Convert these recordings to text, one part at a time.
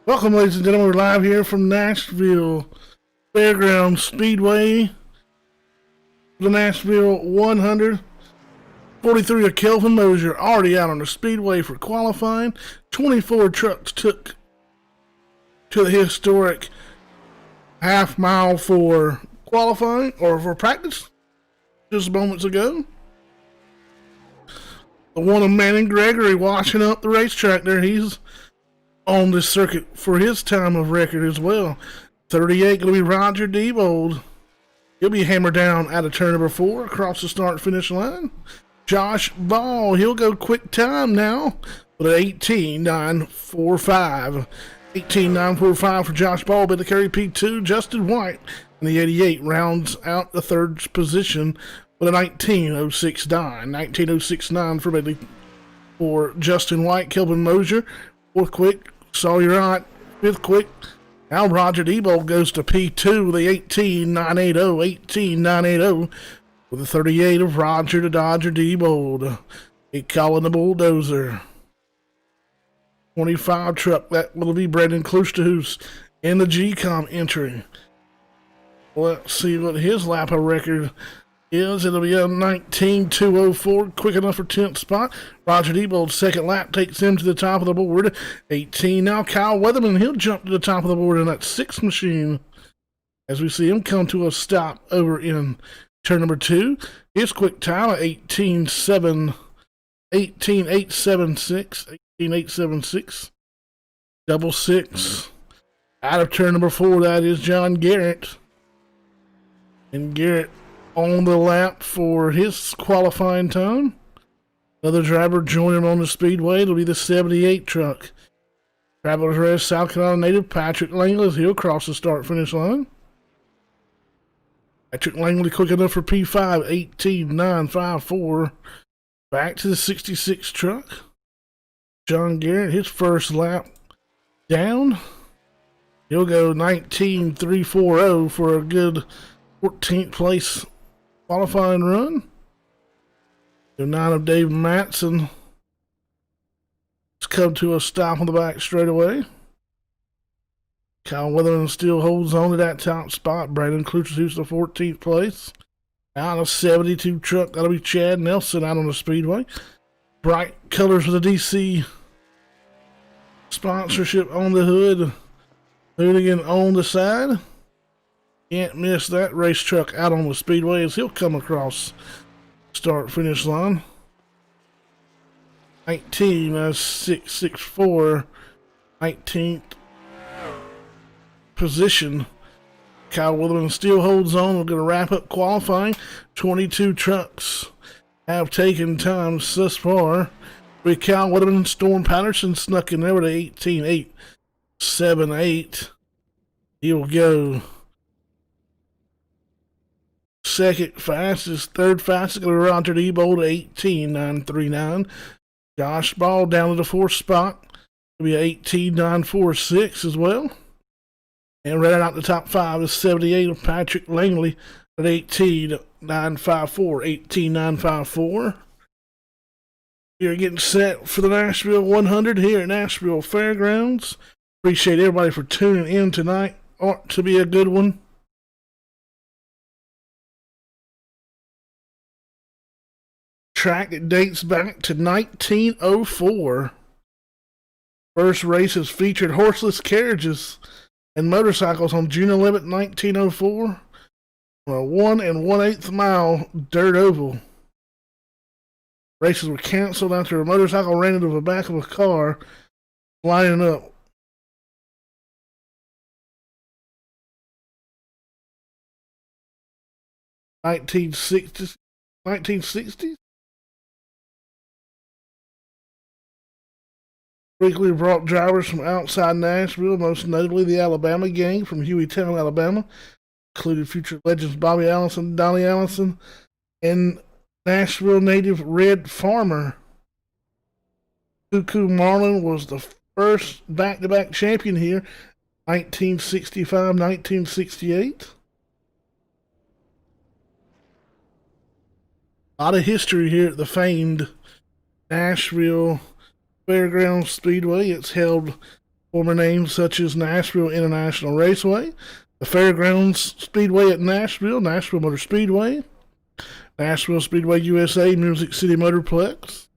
Welcome, ladies and gentlemen. We're live here from Nashville Fairgrounds Speedway. The Nashville 100. 43 of Kelvin Mosier already out on the Speedway for qualifying. 24 trucks took to the historic half mile for qualifying or for practice just moments ago. The one of Manning Gregory washing up the racetrack there. He's on this circuit for his time of record as well. 38 going to be Roger Diebold. He'll be hammered down out of turn number 4 across the start finish line. Josh Ball, he'll go quick time now with an 18.945. 18.945 for Josh Ball, but the carry P2. Justin White in the 88 rounds out the third position with a 19.069. 19.069 for Medley for Justin White. Kelvin Mosier, fourth quick. Sawyer Wright, fifth quick. Now Roger Diebold goes to P2 with the 18.980. 18.980 with the 38 of Roger the Dodger Diebold. He calling the bulldozer. 25 truck, that will be Brendan Kloosterhuis in the GCOM entry. Let's see what his lap of record is. It'll be a 19.204, quick enough for 10th spot. Roger Diebold's second lap takes him to the top of the board. 18 now, Kyle Weatherman, he'll jump to the top of the board in that 6th machine as we see him come to a stop over in turn number 2. His quick time at 18.876. 18.876. Double 6. Out of turn number 4, that is John Garrett. And Garrett on the lap for his qualifying time. Another driver joining him on the Speedway. It'll be the 78 truck. Travelers Rest, South Carolina native Patrick Langley. He'll cross the start-finish line. Patrick Langley quick enough for P5, 18.954. Back to the 66 truck. John Garrett, his first lap down. He'll go 19.340 for a good 14th place qualifying run. The 9 of Dave Matson has come to a stop on the back straightaway. Kyle Weatherman still holds on to that top spot. Brandon Kloosterhuis the 14th place. Out of 72 truck, that'll be Chad Nelson out on the Speedway. Bright colors with the DC sponsorship on the hood. Hoonigan on the side. Can't miss that race truck out on the Speedway as he'll come across start finish line. 19.664. 19th position. Kyle Weatherman still holds on. We're going to wrap up qualifying. 22 trucks have taken times thus far. With Kyle Weatherman and Storm Patterson snuck in there with an 18.878. He'll go second fastest. Third fastest going to Roger Diebold, 18.939. Josh Ball down to the 4th spot. It'll be 18.946 as well. And right out the top 5 is 78 of Patrick Langley at 18.954. 18.954. You're getting set for the Nashville 100 here at Nashville Fairgrounds. Appreciate everybody for tuning in tonight. Ought to be a good one. Track that dates back to 1904. First race has featured horseless carriages and motorcycles on June 11th, 1904, on a 1 1/8 mile dirt oval. Races were canceled after a motorcycle ran into the back of a car lining up. '60s. Frequently brought drivers from outside Nashville, most notably the Alabama gang from Hueytown, Alabama. Included future legends Bobby Allison, Donnie Allison, and Nashville native Red Farmer. Cuckoo Marlin was the first back-to-back champion here, 1965, 1968. A lot of history here at the famed Nashville Fairgrounds Speedway. It's held Former names such as Nashville International Raceway, the Fairgrounds Speedway at Nashville, Nashville Motor Speedway, Nashville Speedway USA, Music City Motorplex.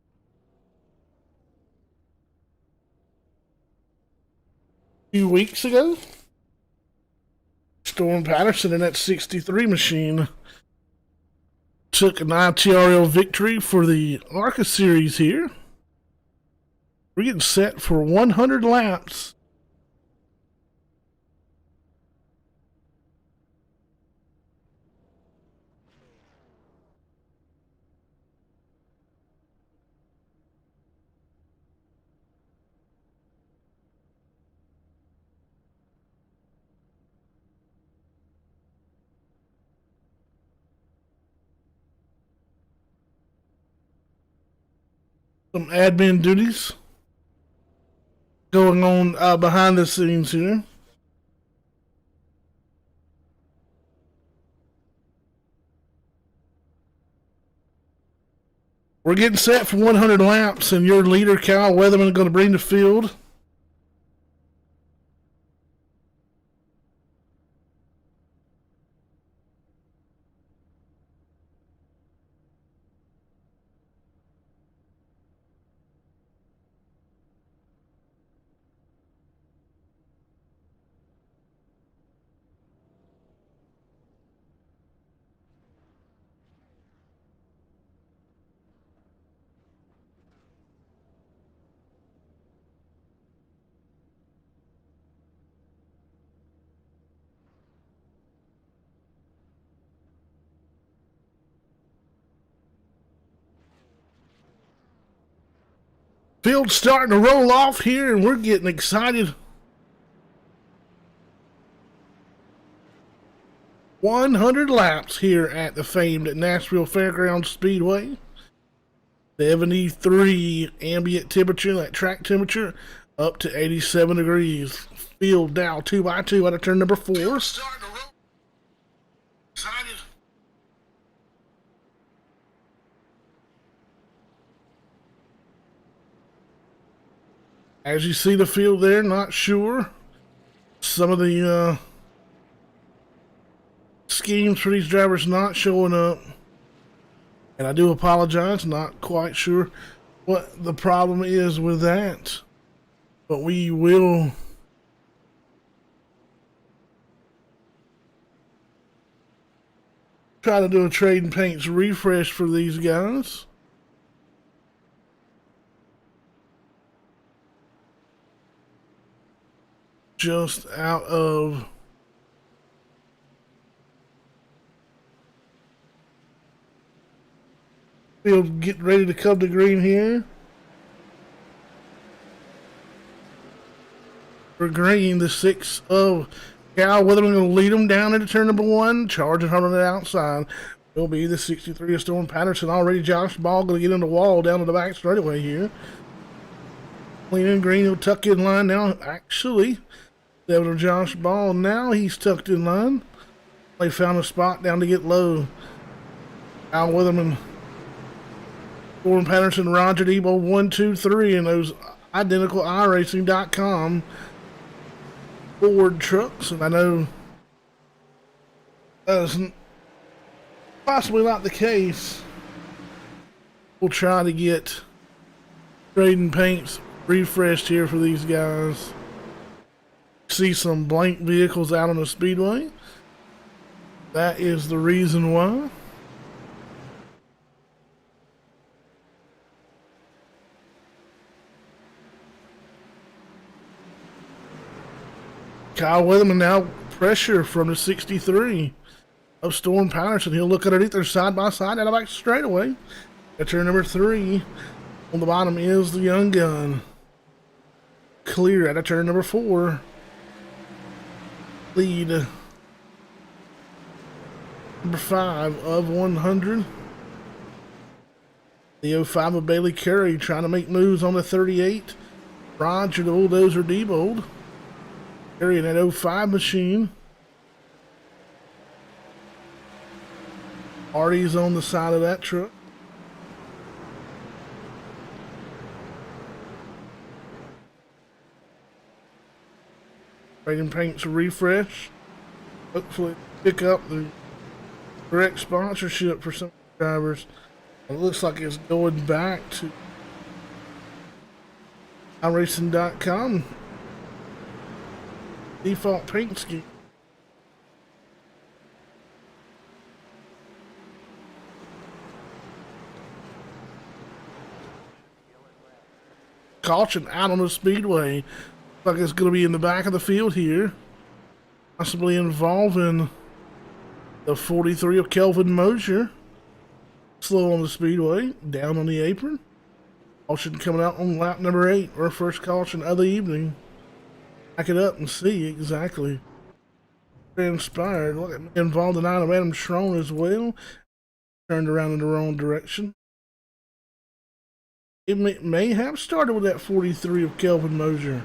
A few weeks ago, Storm Patterson in that 63 machine took an ITRL victory for the ARCA series here. We're getting set for 100 laps. Some admin duties going on behind the scenes here. We're getting set for 100 laps, and your leader, Kyle Weatherman, is going to bring the field. Field's starting to roll off here, and we're getting excited. 100 laps here at the famed Nashville Fairgrounds Speedway. 73 ambient temperature, that track temperature, up to 87 degrees. Field down 2x2 out of turn number 4. Excited. As you see the field there, not sure. Some of the schemes for these drivers not showing up. And I do apologize, not quite sure what the problem is with that. But we will try to do a trade and paints refresh for these guys. Just out of field, getting ready to come to green here. For green, the 6 of Cal Weatherman going to lead them down into turn number 1. Charging hard on the outside will be the 63 of Storm Patterson. Already Josh Ball going to get in the wall down to the back straightaway here. Clean and green, he'll tuck in line now. Actually, 7 of Josh Ball. Now he's tucked in line. They found a spot down to get low. Al Weatherman, Storm Patterson, Roger Debo, 1, 2, 3 in those identical iRacing.com Ford trucks. And I know that's possibly not the case. We'll try to get trading paints refreshed here for these guys. See some blank vehicles out on the speedway. That is the reason why. Kyle Weatherman now pressure from the 63 of Storm Patterson. He'll look underneath their side by side out of back straightaway. At turn number 3. On the bottom is the young gun. Clear at a turn number 4. Lead number 5 of 100. The 05 of Bailey Curry trying to make moves on the 38. Roger the Bulldozer Diebold. Curry in that 05 machine. Artie's on the side of that truck. Rating Paint's a refresh. Hopefully pick up the correct sponsorship for some drivers. It looks like it's going back to iRacing.com. Default paint scheme. Caution out on the Speedway. Looks like it's going to be in the back of the field here. Possibly involving the 43 of Kelvin Mosier. Slow on the Speedway, down on the apron. Caution coming out on lap number 8, our first caution of the evening. Back it up and see exactly what transpired. Look at me involved in item Adam Schroen as well. Turned around in the wrong direction. It may have started with that 43 of Kelvin Mosier.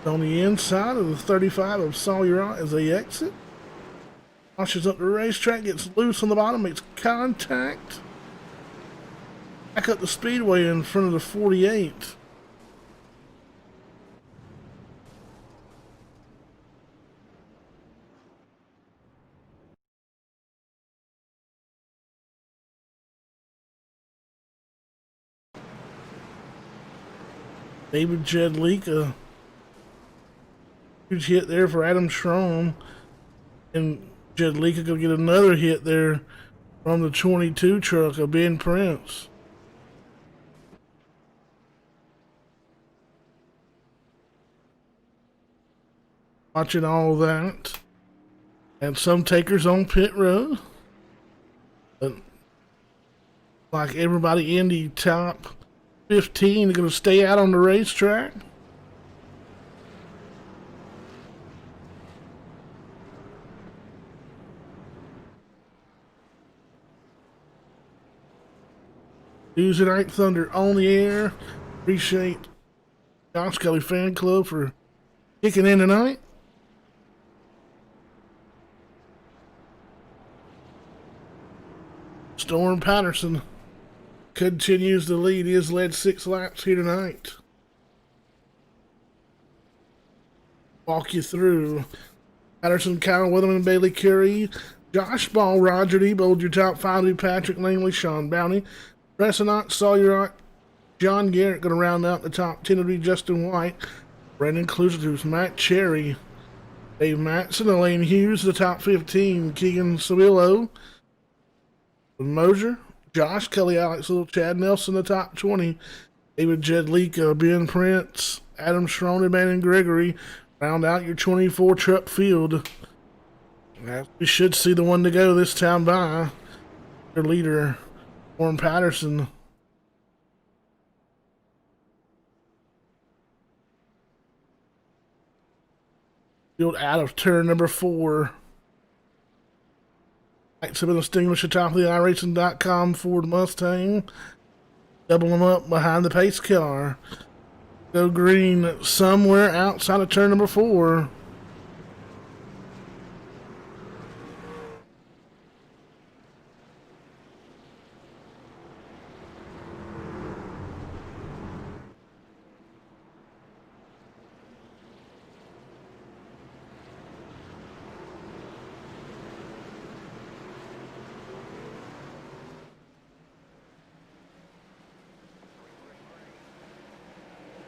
On the inside of the 35 of Sawyer as they exit. Launches up the racetrack, gets loose on the bottom, makes contact. Back up the Speedway in front of the 48. David Jedlicka. Huge hit there for Adam Schroen. And Jedlicka gonna get another hit there from the 22 truck of Ben Prince. Watching all that. And some takers on pit road. But like everybody in the top 15 are going to stay out on the racetrack. Tuesday Night Thunder on the air. Appreciate Josh Kelly Fan Club for kicking in tonight. Storm Patterson continues to lead. He has led 6 laps here tonight. Walk you through. Patterson, Kyle Weatherman, Bailey Curry, Josh Ball, Roger Debold, your top 5 do Patrick Langley, Sean Bounty, Prestonot, Sawyer, John Garrett going to round out the top 10 to be Justin White, Brandon Clusius, Matt Cherry, Dave Matson, Elaine Hughes, the top 15, Keegan Savillo, Mosier, Josh Kelly, Alex Little, Chad Nelson, the top 20. David Jedlicka, Ben Prince, Adam Schroen, and Brandon Gregory round out your 24 truck field. We should see the one to go this time by. Your leader, Warren Patterson. Field out of turn number 4. Lights have been extinguished atop of the iRacing.com Ford Mustang. Double them up behind the pace car. Go green somewhere outside of turn number 4.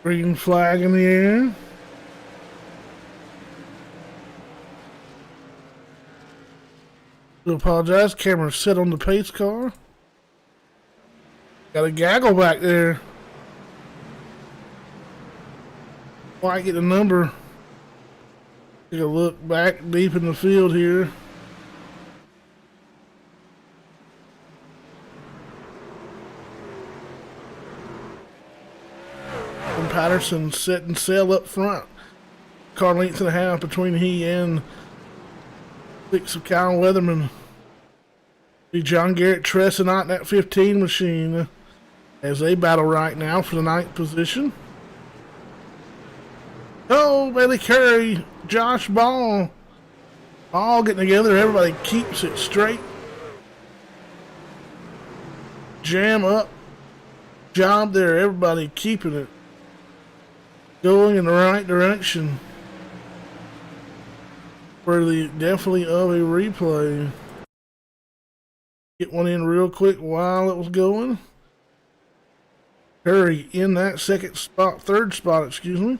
Green flag in the air. Do apologize. Camera set on the pace car. Got a gaggle back there. Why get the number? Take a look back deep in the field here. Patterson setting sail up front. Car length and a half between he and 6 of Kyle Weatherman. See John Garrett tressing out that 15 machine as they battle right now for the 9th position. Oh, Bailey Curry, Josh Ball. All getting together. Everybody keeps it straight. Jam up. Job there. Everybody keeping it going in the right direction. Worthy definitely of a replay. Get one in real quick while it was going. Curry in that third spot, excuse me.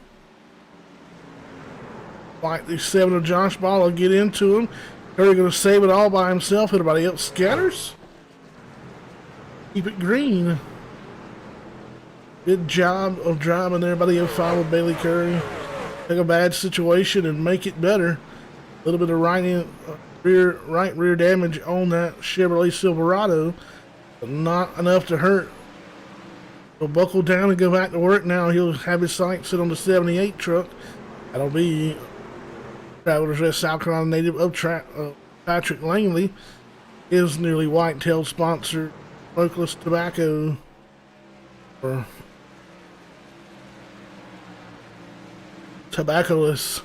Like the 7 of Josh Ball will get into him. Curry going to save it all by himself. Everybody else scatters. Keep it green. Good job of driving there by the 05 with Bailey Curry. Take a bad situation and make it better. A little bit of right rear damage on that Chevrolet Silverado, but not enough to hurt. He'll buckle down and go back to work now. He'll have his sights set on the 78 truck. That'll be Travelers Rest South Carolina native of Patrick Langley. His nearly white-tailed sponsor, Smokeless Tobacco, or Tobaccoless.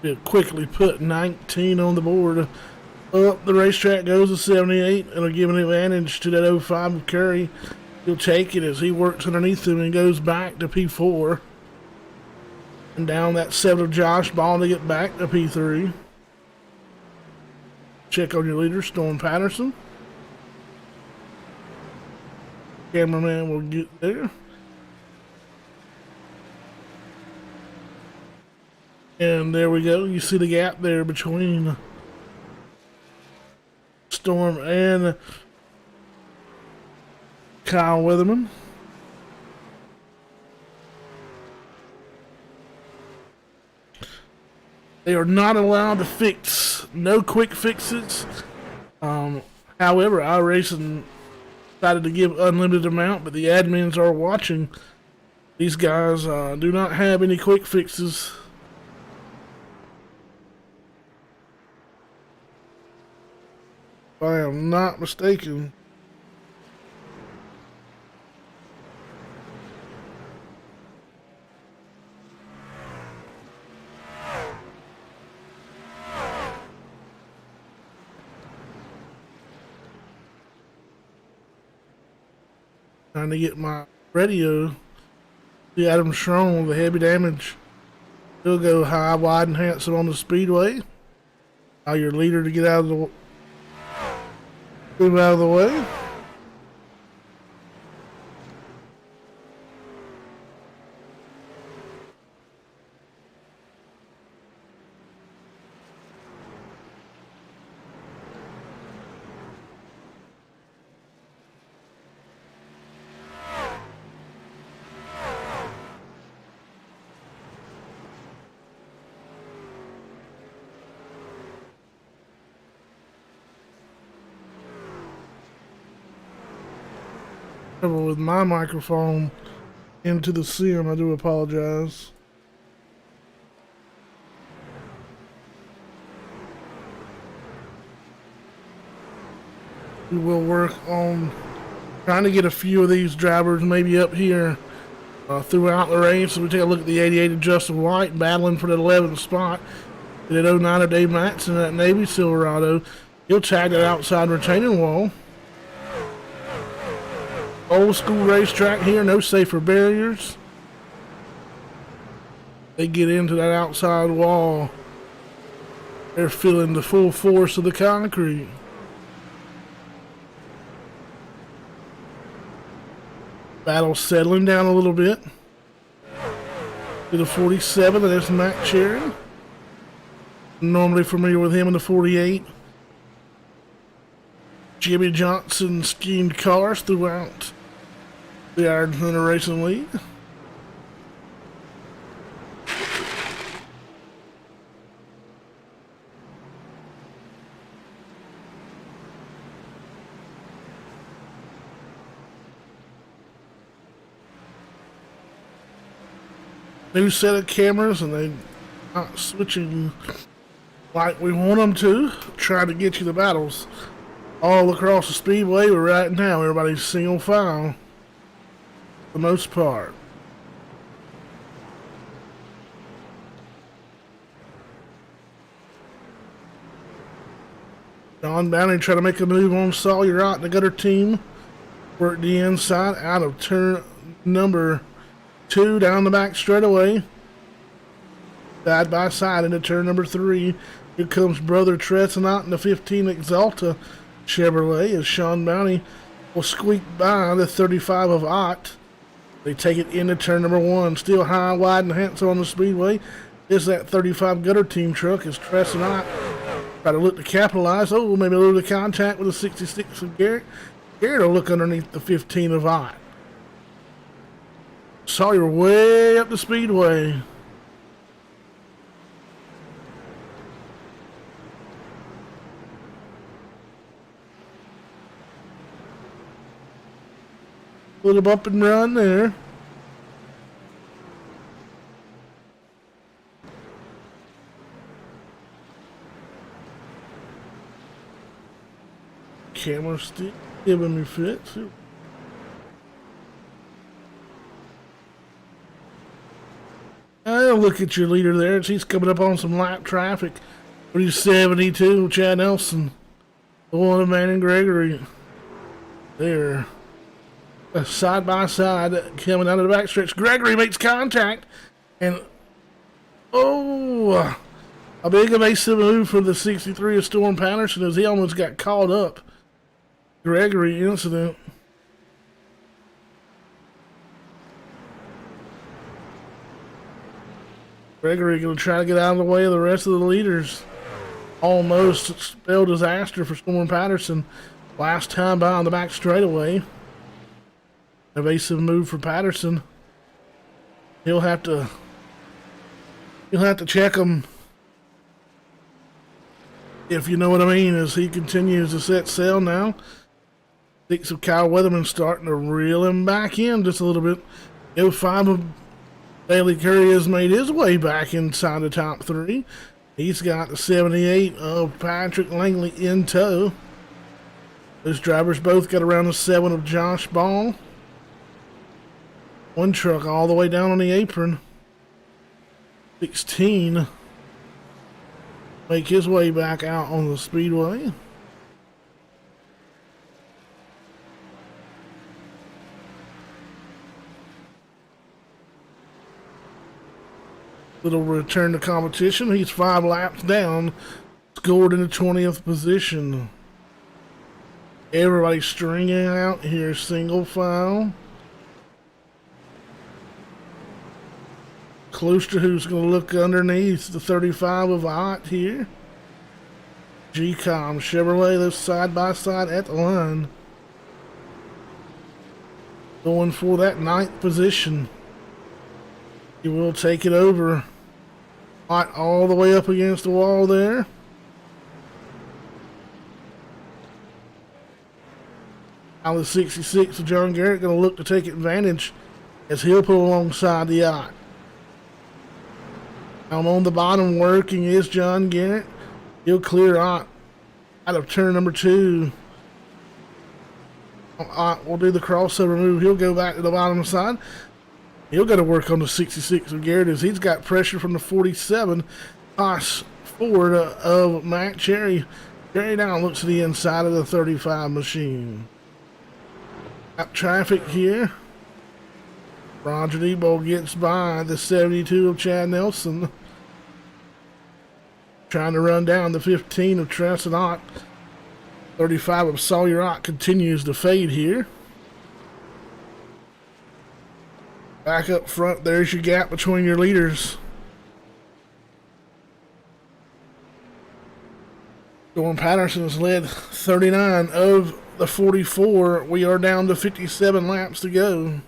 He'll quickly put 19 on the board. Up the racetrack goes to 78. It'll give an advantage to that 05 of Curry. He'll take it as he works underneath him and goes back to P4. And down that 7 of Josh Ball to get back to P3. Check on your leader, Storm Patterson. Cameraman will get there. And there we go. You see the gap there between Storm and Kyle Weatherman. They are not allowed to fix. No quick fixes. However, iRacing decided to give unlimited amount, but the admins are watching. These guys do not have any quick fixes. If I am not mistaken. Trying to get my radio. See Adam Strong with the heavy damage. He'll go high, wide, and handsome on the Speedway. Allow your leader to get out of the move out of the way. With my microphone into the sim, I do apologize. We will work on trying to get a few of these drivers maybe up here throughout the race. So we take a look at the 88 of Justin White battling for that 11th spot. That 09 of Dave Matson, that Navy Silverado. He'll tag that outside retaining wall. Old school racetrack here, no safer barriers. They get into that outside wall. They're feeling the full force of the concrete. Battle settling down a little bit. To the 47, and there's Matt Cherry. Normally familiar with him in the 48. Jimmy Johnson schemed cars throughout the Iron Hunter Racing League. New set of cameras, and they're not switching like we want them to. Try to get you the battles all across the Speedway, but right now everybody's single file for the most part. John Bounty trying to make a move on Sawyer out, the gutter team. Work the inside out of turn number 2 down the back straightaway. Side by side into turn number 3. Here comes Brother Tressenot in the 15 Exalta Chevrolet as Sean Bounty will squeak by the 35 of Ott. They take it into turn number 1. Still high, wide, and handsome on the speedway is that 35 Gutter Team truck as Tressenot try to look to capitalize. Oh, maybe a little bit of contact with the 66 of Garrett. Garrett will look underneath the 15 of Ott. Sawyer way up the speedway. Little bump and run there. Camera still giving me fits. Oh, look at your leader there. He's coming up on some lap traffic. 372, Chad Nelson. The one of Manning Gregory. There. Side by side, coming out of the backstretch. Gregory makes contact. And, oh, a big evasive move for the 63 of Storm Patterson as he almost got caught up. Gregory incident. Gregory going to try to get out of the way of the rest of the leaders. Almost spelled disaster for Storm Patterson. Last time by on the back straightaway. Evasive move for Patterson. He'll have to check him, if you know what I mean, as he continues to set sail now. 6 of Kyle Weatherman starting to reel him back in just a little bit. 05 of Bailey Curry has made his way back inside the top 3. He's got the 78 of Patrick Langley in tow. Those drivers both got around the 7 of Josh Ball. One truck all the way down on the apron. 16 make his way back out on the speedway. Little return to competition. He's 5 laps down. Scored in the 20th position. Everybody stringing out here, single file. Close to who's going to look underneath the 35 of Ott here. GCOM Chevrolet, those side by side at the line. Going for that 9th position. He will take it over. Ott all the way up against the wall there. Now the 66 of John Garrett going to look to take advantage as he'll pull alongside the Ott. Down on the bottom working is John Garrett. He'll clear Ott out of turn number 2. Ott will do the crossover move. He'll go back to the bottom side. He'll got to work on the 66 of Garrett as he's got pressure from the 47. Toss forward of Matt Cherry. Cherry now looks to the inside of the 35 machine. Got traffic here. Roger Debo gets by the 72 of Chad Nelson. Trying to run down the 15 of Tressenot. 35 of Sawyer Ott continues to fade here. Back up front, there's your gap between your leaders. Storm Patterson has led 39 of the 44. We are down to 57 laps to go.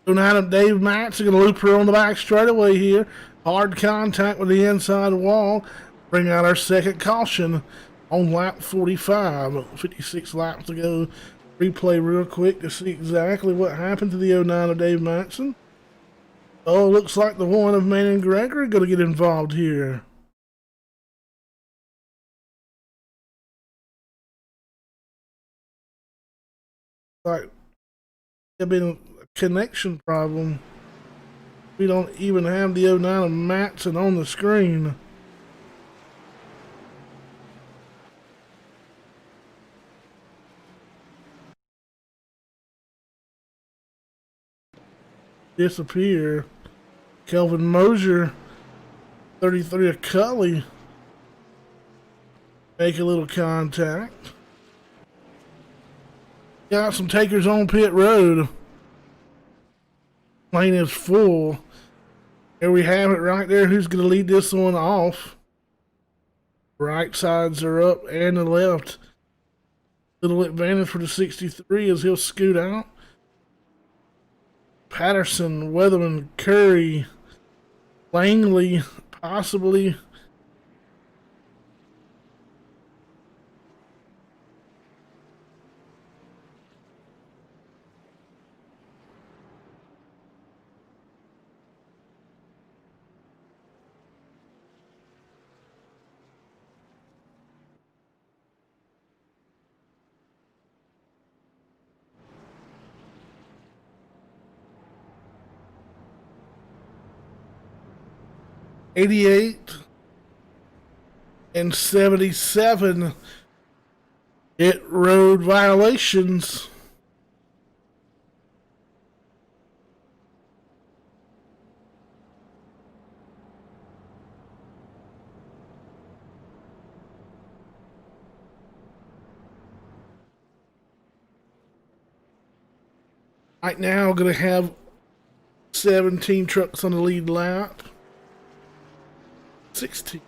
Now Dave Matz is going to loop her on the back straightaway here. Hard contact with the inside wall. Bring out our second caution on lap 45. 56 laps to go. Replay real quick to see exactly what happened to the 09 of Dave Matson. Oh, looks like the one of Man and Gregory going to get involved here. Like, there been a connection problem. We don't even have the 09 of Matson on the screen. Disappear. Kelvin Mosier, 33 of Cully, make a little contact. Got some takers on pit road. Lane is full. There we have it right there. Who's going to lead this one off? Right sides are up and the left. Little advantage for the 63 as he'll scoot out. Patterson, Weatherman, Curry, Langley, possibly. '88 and '77 hit road violations. Right now, going to have 17 trucks on the lead lap. 16.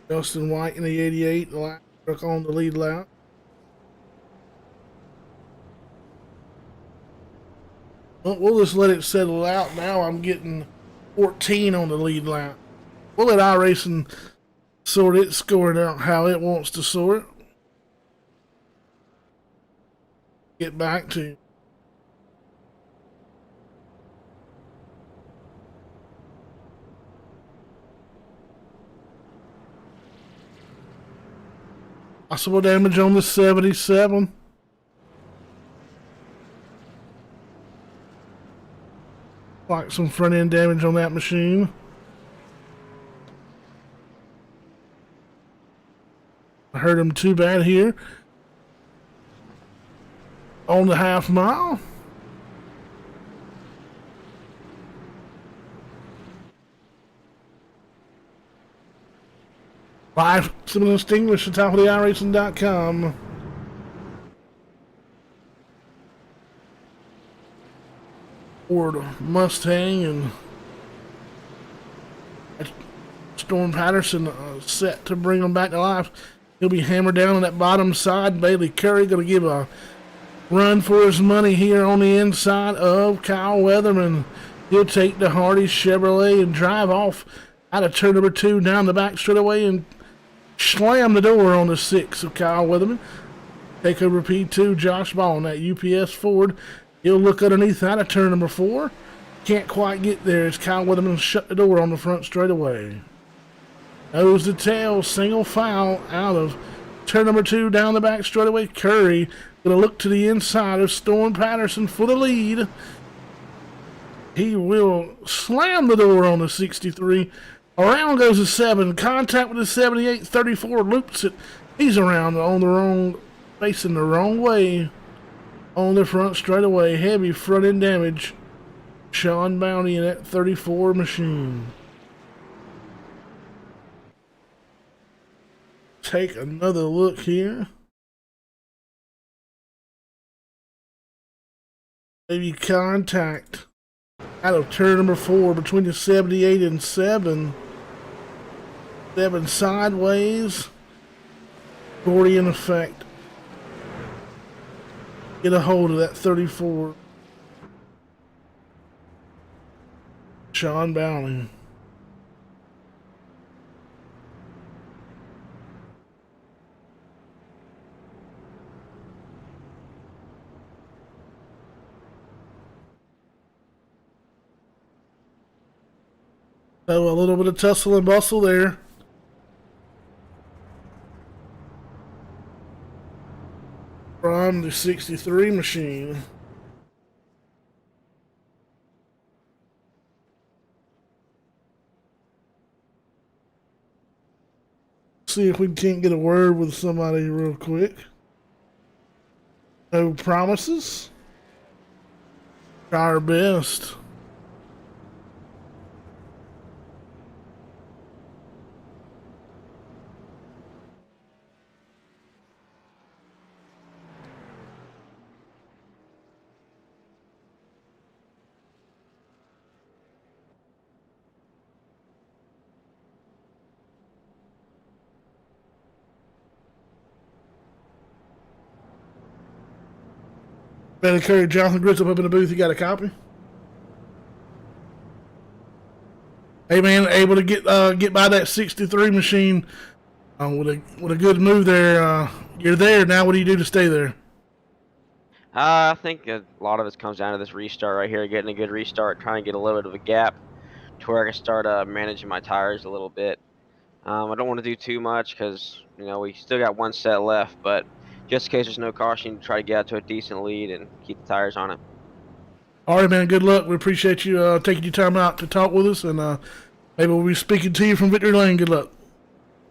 Justin White in the 88, the last truck on the lead lap. Well, we'll just let it settle out now. I'm getting 14 on the lead lap. We'll let iRacing sort its scoring out how it wants to sort. Get back to possible damage on the 77. Like some front end damage on that machine. I hurt him too bad here. On the half mile. Live Civil Extinguished at the top of the iRacing.com. Ford Mustang and Storm Patterson set to bring them back to life. He'll be hammered down on that bottom side. Bailey Curry going to give a run for his money here on the inside of Kyle Weatherman. He'll take the Hardy Chevrolet and drive off out of turn number 2 down the back straightaway and slam the door on the 6 of Kyle Weatherman. Take over P2, Josh Ball on that UPS Ford. He'll look underneath out of turn number 4. Can't quite get there as Kyle Weatherman shut the door on the front straightaway. Nose to tail, single file out of turn number 2 down the back straightaway. Curry going to look to the inside of Storm Patterson for the lead. He will slam the door on the 63. Around goes the 7. Contact with the 78. 34 loops it. He's around on the wrong, facing the wrong way on the front straightaway. Heavy front end damage. Sean Bounty in that 34 machine. Take another look here. Maybe contact out of turn number 4 between the 78 and 7. 7 sideways. 40 in effect. Get a hold of that 34. Sean Bounty. So a little bit of tussle and bustle there. From the 63 machine. See if we can't get a word with somebody real quick. No promises. Try our best. Better carry Jonathan Grissom up in the booth. You got a copy? Hey man, able to get by that 63 machine with a good move there. You're there now. What do you do to stay there? I think a lot of it comes down to this restart right here, getting a good restart, trying to get a little bit of a gap to where I can start managing my tires a little bit. I don't want to do too much because we still got one set left, but just in case there's no caution, try to get out to a decent lead and keep the tires on it. All right, man. Good luck. We appreciate you taking your time out to talk with us, and maybe we'll be speaking to you from Victory Lane. Good luck.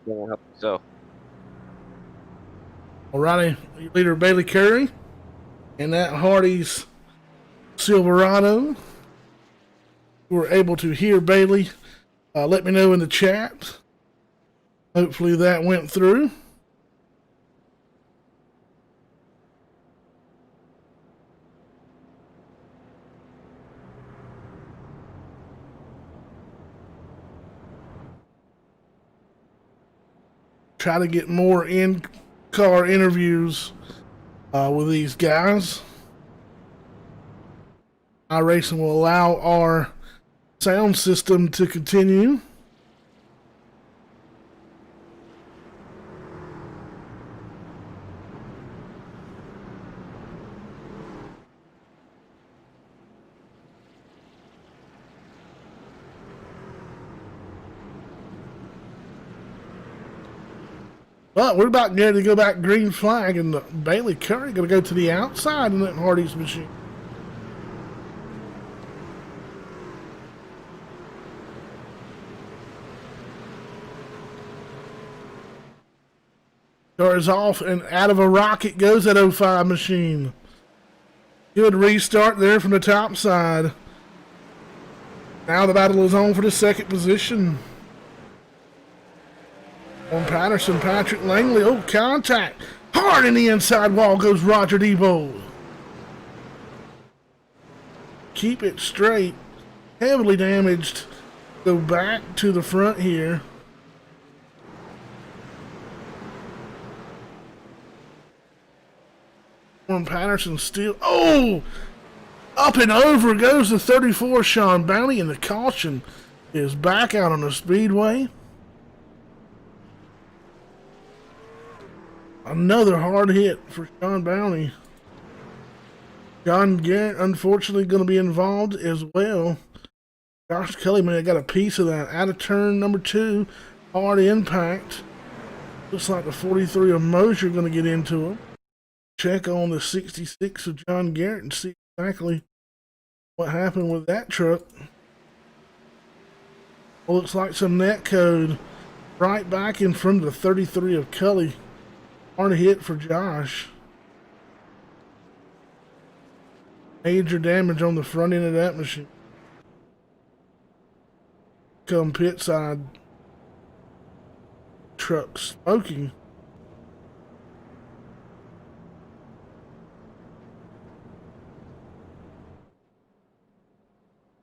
Yeah, so. Alrighty, leader Bailey Curry, and that Hardy's Silverado. We were able to hear Bailey. Let me know in the chat. Hopefully that went through. Try to get more in-car interviews with these guys. iRacing will allow our sound system to continue. But we're about ready to go back green flag, and Bailey Curry going to go to the outside in that Hardy's machine. Car is off, and out of a rocket goes that 05 machine. Good restart there from the top side. Now the battle is on for the second position. On Patterson, Patrick Langley. Oh, contact. Hard in the inside wall goes Roger Debo. Keep it straight. Heavily damaged. Go back to the front here. On Patterson still. Oh! Up and over goes the 34 Sean Bounty, and the caution is back out on the Speedway. Another hard hit for Sean Bounty. John Garrett, unfortunately, going to be involved as well. Josh Kelly may have got a piece of that. Out of turn number 2. Hard impact. Looks like the 43 of Mosier going to get into him. Check on the 66 of John Garrett and see exactly what happened with that truck. Well, looks like some net code right back in front of the 33 of Cully. Hard hit for Josh. Major damage on the front end of that machine. Come pit side. Truck smoking.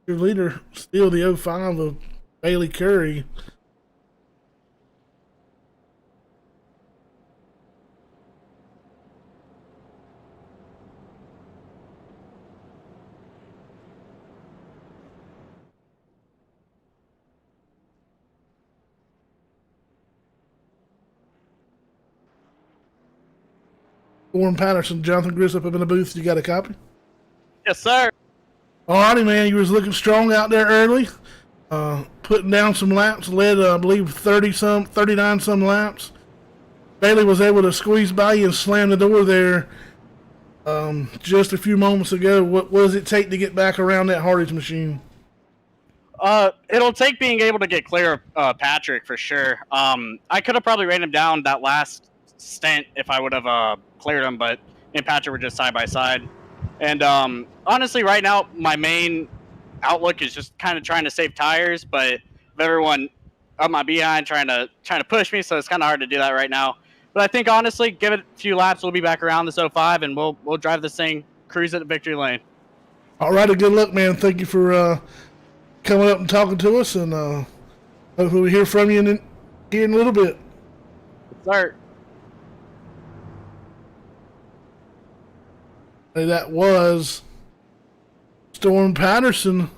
Your leader, still the 05 of Bailey Curry. Warren Patterson, Jonathan Grissom up in the booth. You got a copy? Yes, sir. Alrighty, man. You was looking strong out there early. putting down some laps, led, I believe, 39 some laps. Bailey was able to squeeze by you and slam the door there just a few moments ago. What does it take to get back around that Hardy's machine? It'll take being able to get clear of Patrick for sure. I could have probably ran him down that last stint if I would have cleared him, but me and Patrick were just side by side. And honestly, right now, my main outlook is just kind of trying to save tires, but everyone up my behind trying to push me, so it's kind of hard to do that right now. But I think honestly, give it a few laps, we'll be back around this 05, and we'll drive this thing, cruise at victory lane. All right, good luck, man. Thank you for coming up and talking to us, and hopefully we hear from you here in a little bit. Start. Hey, that was Storm Patterson.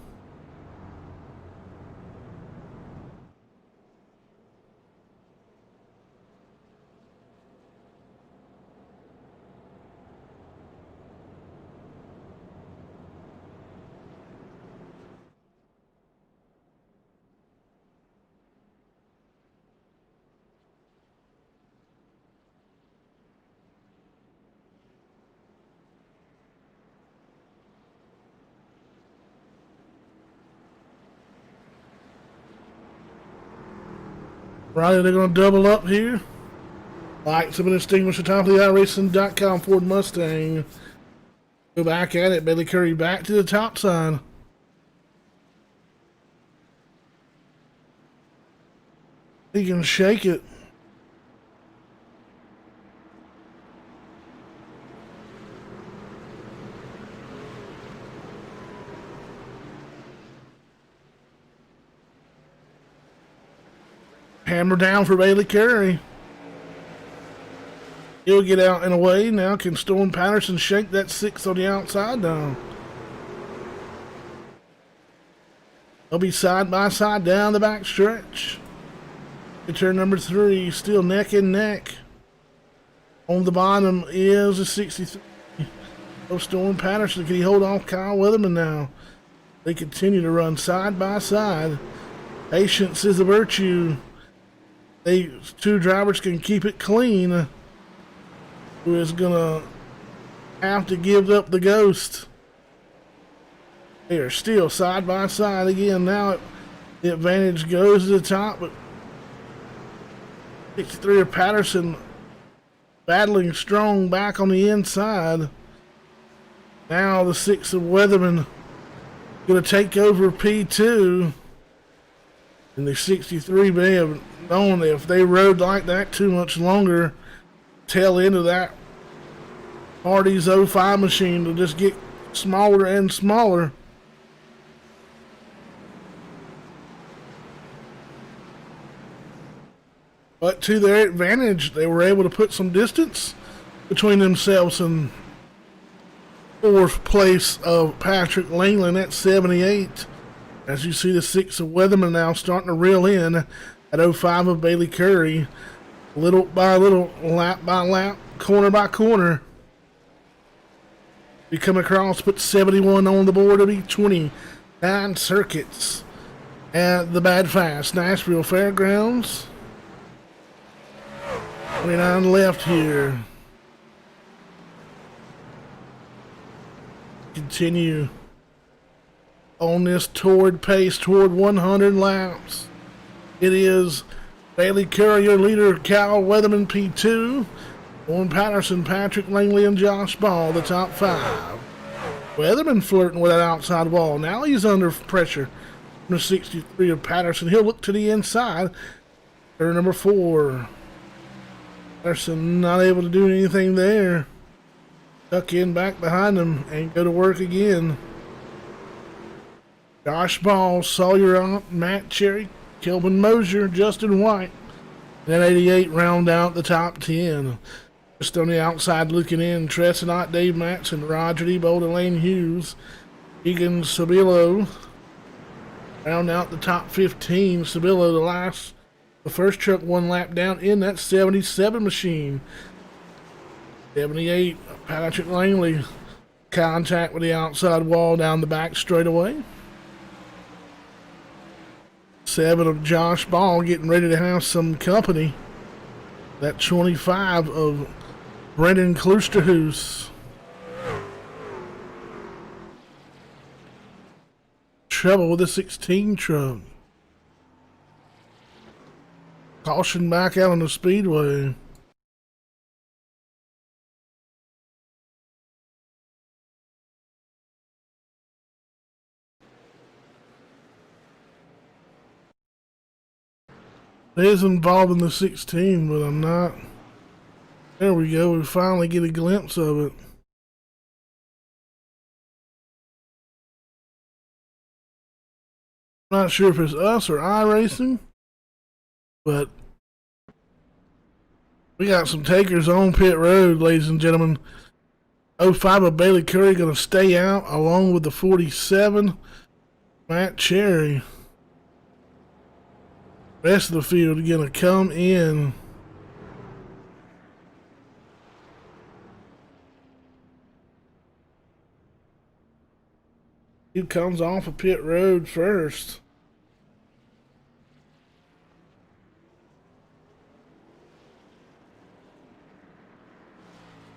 Right, they're going to double up here. Lights have been extinguished at the top of the iRacing.com Ford Mustang. Go back at it. Bailey Curry back to the top side. He can shake it. Hammer down for Bailey Curry. He'll get out and away. Now can Storm Patterson shake that 6 on the outside down? They'll be side by side down the back stretch. Turn number 3, still neck and neck. On the bottom is a 63 of Storm Patterson. Can he hold off Kyle Weatherman now? They continue to run side by side. Patience is a virtue. These two drivers can keep it clean. Who is gonna have to give up the ghost? They are still side by side again. Now the advantage goes to the top, but 63 of Patterson battling strong back on the inside. Now the 6 of Weatherman gonna take over P2. And the 63 may have known that if they rode like that too much longer, tail end of that Hardy's 05 machine will just get smaller and smaller. But to their advantage, they were able to put some distance between themselves and 4th place of Patrick Langland at 78. As you see the 6 of Weatherman now starting to reel in at 05 of Bailey Curry. Little by little, lap by lap, corner by corner. We come across, put 71 on the board. It'll be 29 circuits at the Bad Fast Nashville Fairgrounds. 29 left here. Continue on this toward pace toward 100 laps. It is Bailey Curry, your leader, Kyle Weatherman, P2. Owen Patterson, Patrick Langley, and Josh Ball, the top 5. Weatherman flirting with that outside wall. Now he's under pressure. Number 63 of Patterson. He'll look to the inside. Turn number 4. Patterson not able to do anything there. Tuck in back behind him and go to work again. Josh Ball, Sawyer Ott, Matt Cherry, Kelvin Mosier, Justin White. And 88 round out the top 10. Just on the outside looking in, Tressenot, Dave Matson, Roger Debold, Elaine Hughes, Egan Sabilo. Round out the top 15. Sabilo, the first truck 1 lap down in that 77 machine. 78, Patrick Langley, contact with the outside wall down the back straightaway. 7 of Josh Ball getting ready to have some company. That 25 of Brendan Kloosterhuis. Trouble with the 16 truck. Caution back out on the Speedway. It is involved in the 16, but I'm not. There we go. We finally get a glimpse of it. Not sure if it's us or iRacing, but we got some takers on pit road, ladies and gentlemen. 05 of Bailey Curry going to stay out along with the 47, Matt Cherry. Rest of the field going to come in. He comes off of pit road first.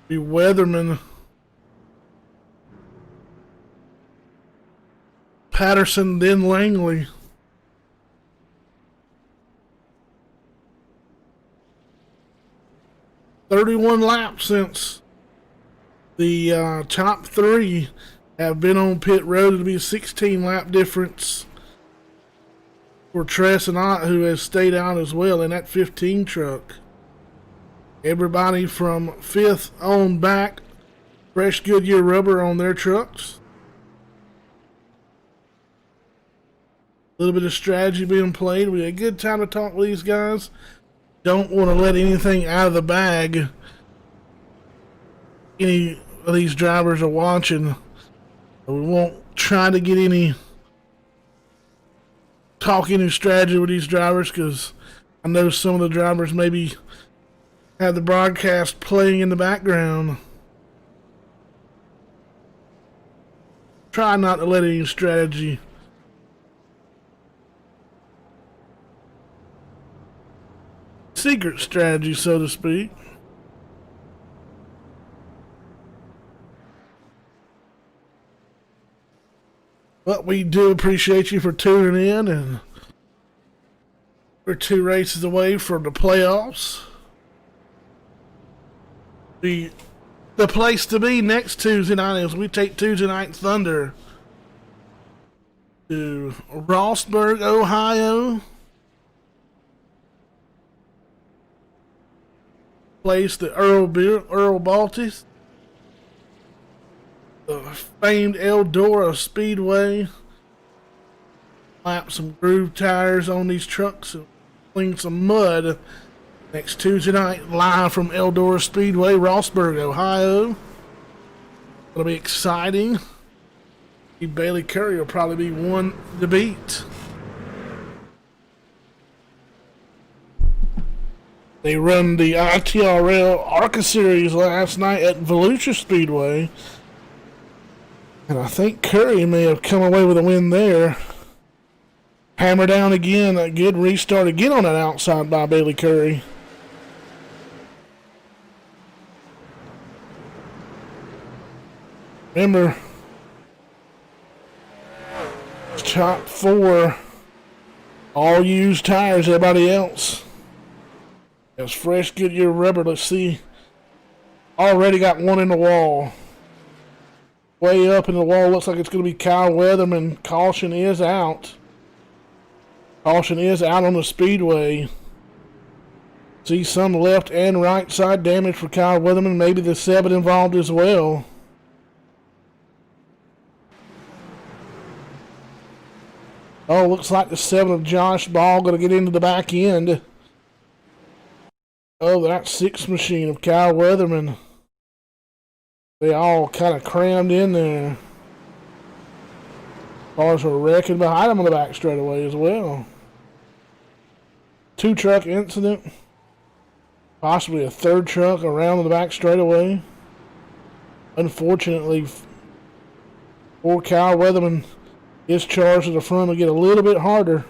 The Weatherman, Patterson, then Langley. "31 laps since the top three have been on pit road. It'll be a 16 lap difference for Tress and Ott, who has stayed out as well in that 15 truck. Everybody from 5th on back, fresh Goodyear rubber on their trucks. A little bit of strategy being played. We had a good time to talk with these guys. Don't want to let anything out of the bag. Any of these drivers are watching. We won't try to get any strategy with these drivers, because I know some of the drivers maybe have the broadcast playing in the background. Try not to let any strategy. Secret strategy, so to speak. But we do appreciate you for tuning in, and we're 2 races away from the playoffs. The place to be next Tuesday night is we take Tuesday Night Thunder to Rossburg, Ohio. Place the Earl Baltis, the famed Eldora Speedway. Lap some groove tires on these trucks and clean some mud next Tuesday night, live from Eldora Speedway, Rossburg, Ohio. It'll be exciting. Bailey Curry will probably be one to beat. They run the ITRL ARCA Series last night at Volusia Speedway, and I think Curry may have come away with a win there. Hammer down again, a good restart again on that outside by Bailey Curry. Remember, top 4, all used tires, everybody else has fresh Goodyear rubber. Let's see. Already got one in the wall. Way up in the wall. Looks like it's going to be Kyle Weatherman. Caution is out. Caution is out on the Speedway. See some left and right side damage for Kyle Weatherman. Maybe the 7 involved as well. Oh, looks like the 7 of Josh Ball going to get into the back end. Oh, that 6 machine of Kyle Weatherman. They all kind of crammed in there. Cars were wrecking behind them on the back straightaway as well. 2 truck incident. Possibly a 3rd truck around the back straightaway. Unfortunately, for Kyle Weatherman, his charge to the front will get a little bit harder.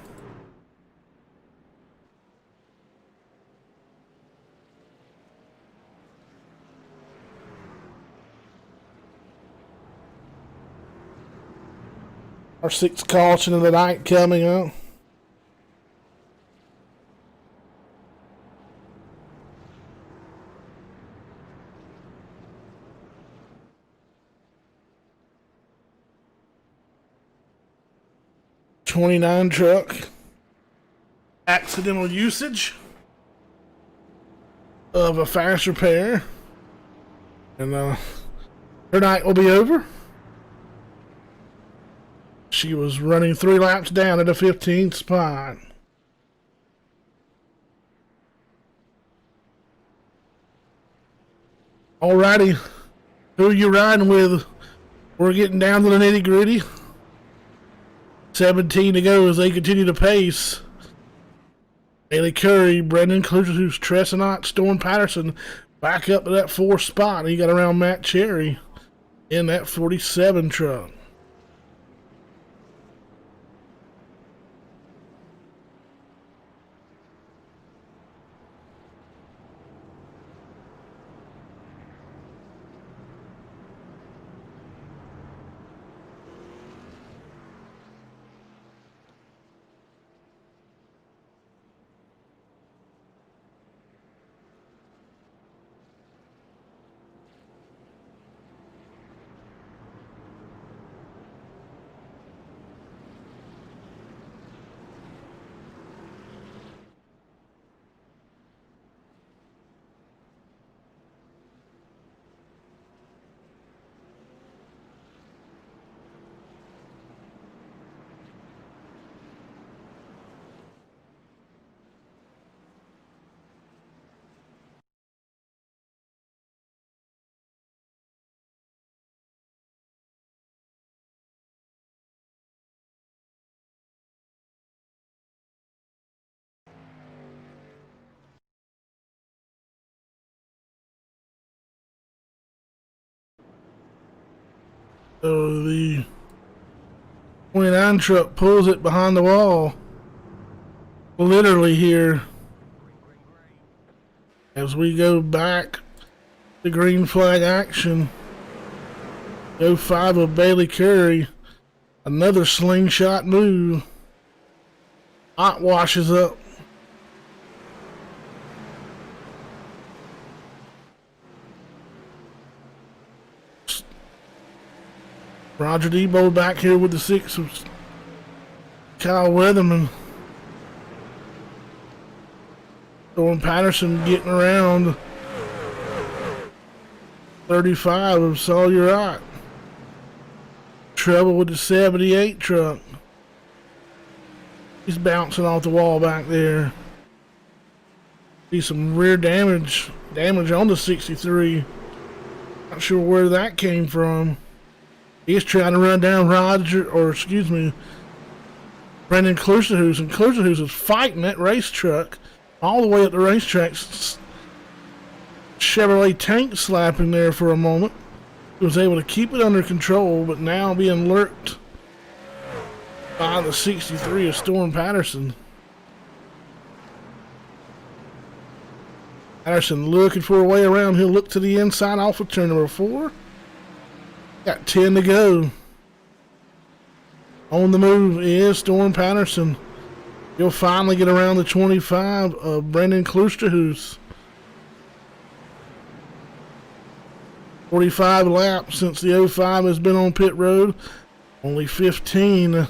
Our sixth caution of the night coming up. '29 truck. Accidental usage of a fast repair. And her night will be over. She was running 3 laps down at a 15th spot. Alrighty, who are you riding with? We're getting down to the nitty gritty. 17 to go as they continue to pace. Bailey Curry, Brendan Clutterhouse, Tressenot, Storm Patterson back up to that 4th spot. He got around Matt Cherry in that 47 truck. So the 29 truck pulls it behind the wall. Literally here. As we go back to green flag action. 05 of Bailey Curry. Another slingshot move. Hot washes up. Roger Debo back here with the 6 of Kyle Weatherman. Storm Patterson getting around 35 of Sawyer Ott. Trouble with the 78 truck. He's bouncing off the wall back there. See some rear damage on the 63. Not sure where that came from. He's trying to run down Brendan Clutterhouse, and Clutterhouse is fighting that race truck all the way up the racetrack. Chevrolet tank slapping there for a moment. He was able to keep it under control, but now being lurked by the 63 of Storm Patterson. Patterson looking for a way around. He'll look to the inside off of turn number 4. Got 10 to go. On the move is Storm Patterson. He'll finally get around the 25 of Brendan Clutterhouse. 45 laps since the 05 has been on pit road. Only 15.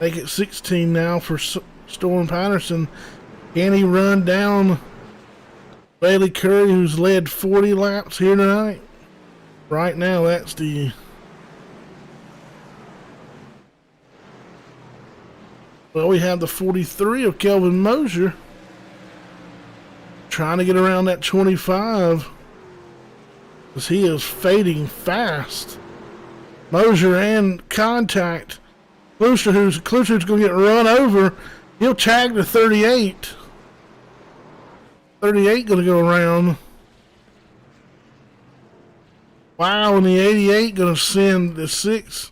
Make it 16 now for Storm Patterson. Can he run down Bailey Curry, who's led 40 laps here tonight? Right now, that's the well, we have the 43 of Kelvin Mosier trying to get around that 25 as he is fading fast. Mosier and contact. Clutterhouse going to get run over. He'll tag the 38. 38 going to go around. Wow, and the 88 going to send the 6.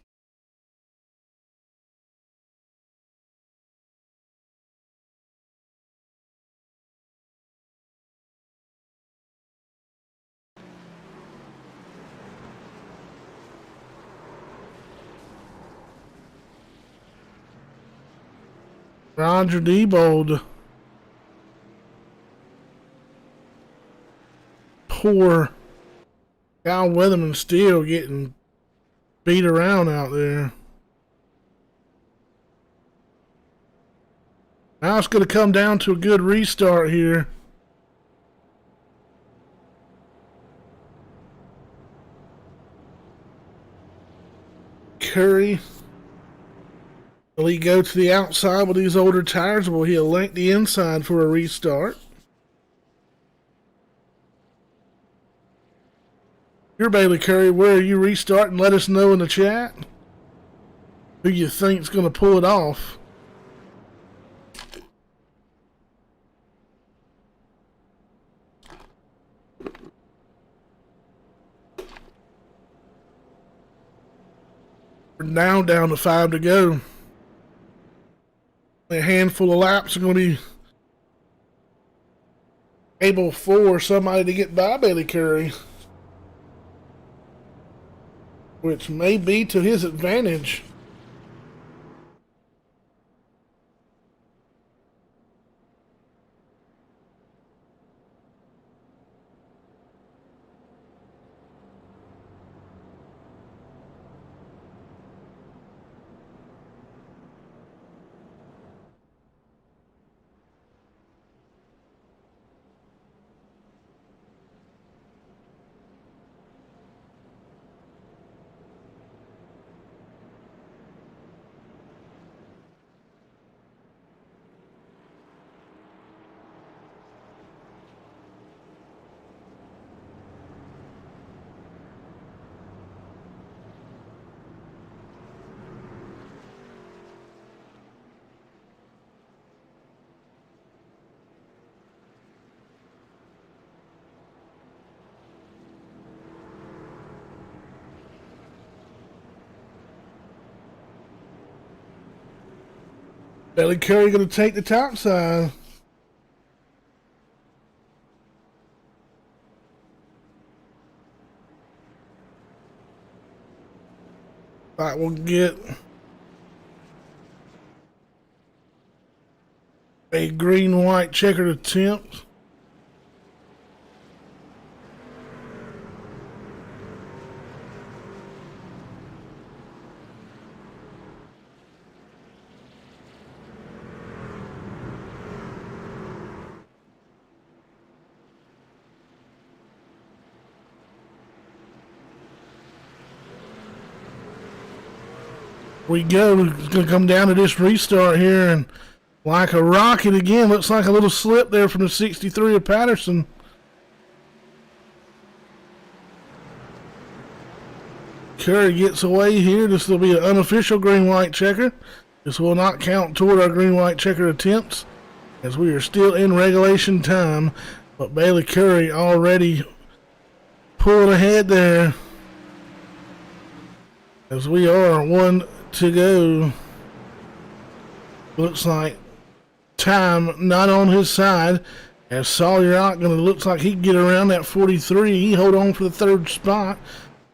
Roger Diebold. Poor Kyle Weatherman still getting beat around out there. Now it's going to come down to a good restart here. Curry, will he go to the outside with these older tires, or will he elect the inside for a restart? You're Bailey Curry. Where are you restarting? Let us know in the chat who you think's going to pull it off. We're now down to 5 to go. A handful of laps are going to be able for somebody to get by Bailey Curry, which may be to his advantage. Bailey Curry going to take the top side. That will get a green-white checkered attempt. We go. It's going to come down to this restart here, and like a rocket again. Looks like a little slip there from the 63 of Patterson. Curry gets away here. This will be an unofficial green-white checker. This will not count toward our green-white checker attempts, as we are still in regulation time. But Bailey Curry already pulled ahead there, as we are 1 to go. Looks like time not on his side, as Sawyer out going to looks like he can get around that 43. He hold on for the 3rd spot.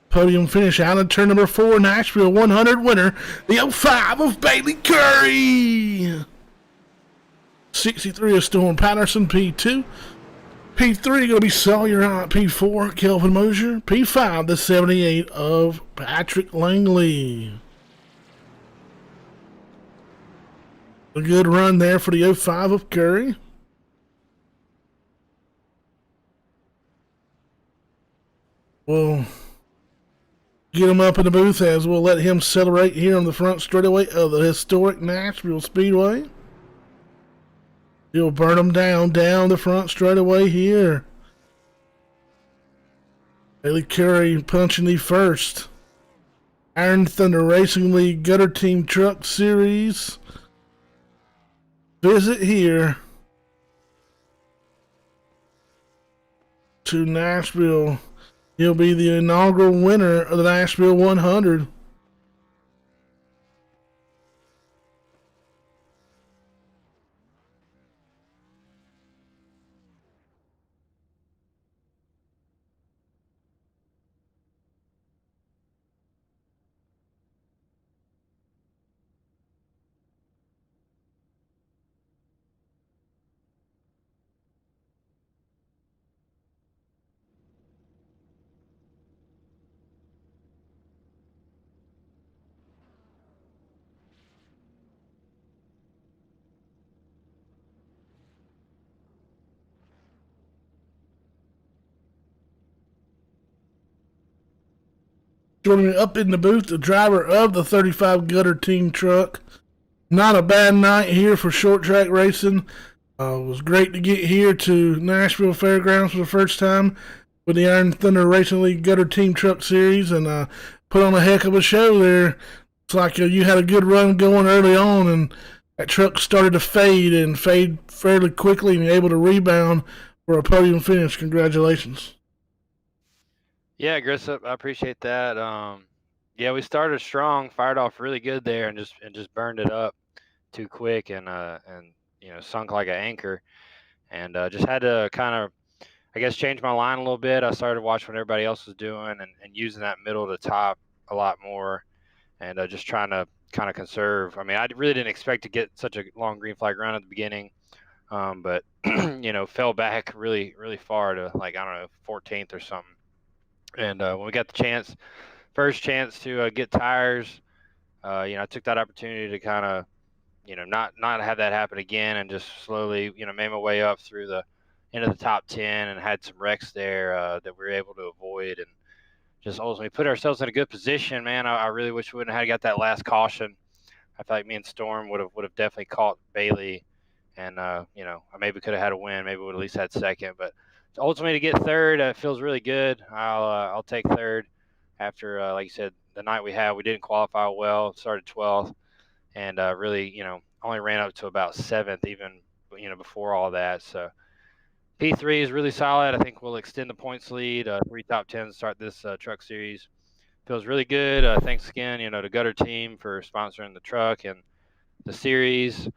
Podium finish out of turn number 4, Nashville 100 winner, the 05 of Bailey Curry. 63 of Storm Patterson, P2. P3 going to be Sawyer out. P4, Kelvin Mosier. P5, the 78 of Patrick Langley. A good run there for the 05 of Curry. We'll get him up in the booth as we'll let him celebrate here on the front straightaway of the historic Nashville Speedway. He'll burn them down the front straightaway here. Bailey Curry punching the first Iron Thunder Racing League Gutter Team Truck Series visit here to Nashville. He'll be the inaugural winner of the Nashville 100. joining me up in the booth, the driver of the 35 Gutter Team truck. Not a bad night here for short track racing. It was great to get here to Nashville Fairgrounds for the first time with the Iron Thunder Racing League Gutter Team Truck Series, and put on a heck of a show there. It's like you had a good run going early on, and that truck started to fade fairly quickly, and you're able to rebound for a podium finish. Congratulations. Yeah, Grissom, I appreciate that. Yeah, we started strong, fired off really good there, and just burned it up too quick, and sunk like an anchor, and just had to kind of, I guess, change my line a little bit. I started watching what everybody else was doing, and using that middle to top a lot more, and just trying to kind of conserve. I mean, I really didn't expect to get such a long green flag run at the beginning, but fell back really, really far to, like, I don't know, 14th or something. And when we got the first chance to get tires, I took that opportunity to kind of, not have that happen again, and just slowly, made my way up through the into the top 10, and had some wrecks there that we were able to avoid, and just ultimately put ourselves in a good position. Man, I really wish we wouldn't have got that last caution. I feel like me and Storm would have definitely caught Bailey, and I maybe could have had a win. Maybe we would at least had second, but ultimately to get third feels really good. I'll take third after, like you said, the night we had. We didn't qualify well, started 12th, and really, only ran up to about 7th even, before all that. So P3 is really solid. I think we'll extend the points lead. 3 top 10s start this truck series. Feels really good. Thanks again, to Gutter Team for sponsoring the truck and the series.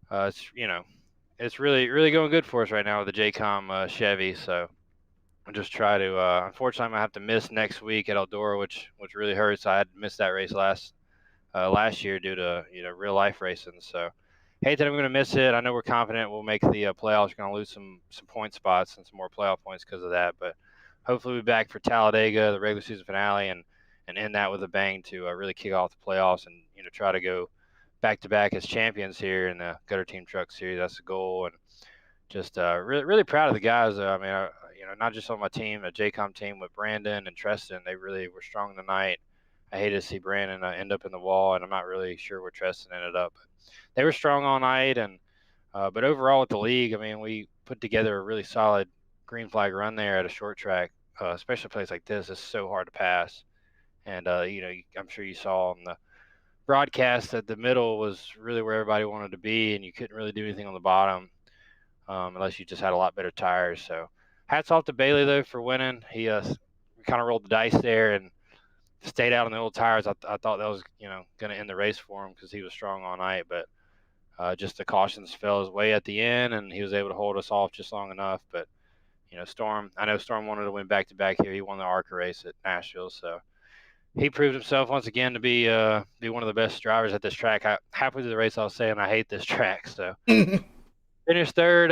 It's really, really going good for us right now with the JCOM Chevy. So I'll just try to, unfortunately, I'm going to have to miss next week at Eldora, which really hurts. I had missed that race last year due to, real life racing. So hate that I'm going to miss it. I know we're confident we'll make the playoffs. We're going to lose some point spots and some more playoff points because of that. But hopefully we'll be back for Talladega, the regular season finale, and end that with a bang to really kick off the playoffs, and, try to go back-to-back as champions here in the Gutter Team Truck Series. That's the goal. And just really, really proud of the guys. I mean, not just on my team, the JCOM team with Brandon and Treston. They really were strong tonight. I hated to see Brandon end up in the wall, and I'm not really sure where Treston ended up. But they were strong all night, and but overall with the league, I mean, we put together a really solid green flag run there at a short track, especially a place like this. It's so hard to pass, and I'm sure you saw on the broadcast that the middle was really where everybody wanted to be, and you couldn't really do anything on the bottom unless you just had a lot better tires. So hats off to Bailey though for winning. He kind of rolled the dice there and stayed out on the old tires. I thought that was going to end the race for him because he was strong all night, but just the cautions fell his way at the end, and he was able to hold us off just long enough. But Storm, I know Storm wanted to win back-to-back here. He won the ARCA race at Nashville, so he proved himself once again to be one of the best drivers at this track. Halfway through the race, I was saying I hate this track. So finished third.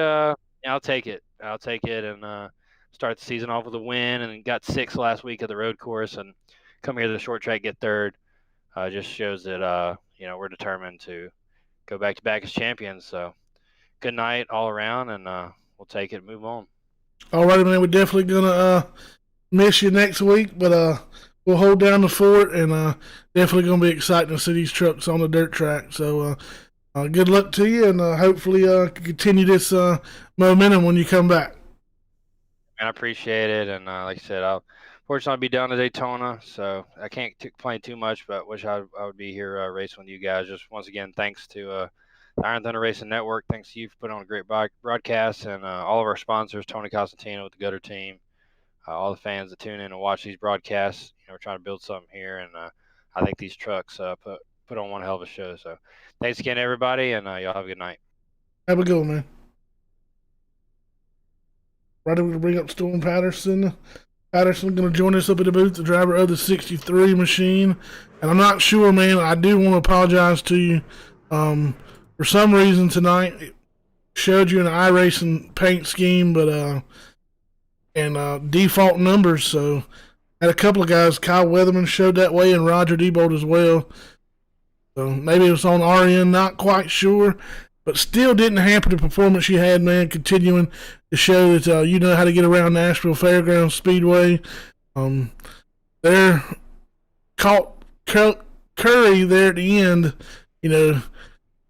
I'll take it. And start the season off with a win, and got 6th last week at the road course, and come here to the short track, get third. Just shows that we're determined to go back-to-back as champions. So good night all around, and we'll take it and move on. All right, man. We're definitely gonna miss you next week, but we'll hold down the fort, and definitely going to be exciting to see these trucks on the dirt track. So good luck to you, and hopefully continue this momentum when you come back. And I appreciate it, and like I said, fortunately I'll be down to Daytona, so I can't complain too much, but wish I would be here racing with you guys. Just once again, thanks to the Iron Thunder Racing Network. Thanks to you for putting on a great broadcast, and all of our sponsors, Tony Costantino with the Gutter Team. All the fans that tune in and watch these broadcasts. We're trying to build something here, and I think these trucks put on one hell of a show. So thanks again, everybody, and y'all have a good night. Have a good one, man. Right, we're going to bring up Storm Patterson. Patterson going to join us up at the booth, the driver of the 63 machine. And I'm not sure, man, I do want to apologize to you. For some reason tonight, it showed you an iRacing paint scheme, but and default numbers, so had a couple of guys. Kyle Weatherman showed that way, and Roger Diebold as well. So maybe it was on our end, not quite sure, but still didn't hamper the performance you had, man. Continuing to show that you know how to get around Nashville Fairgrounds Speedway. Their caught Curry there at the end,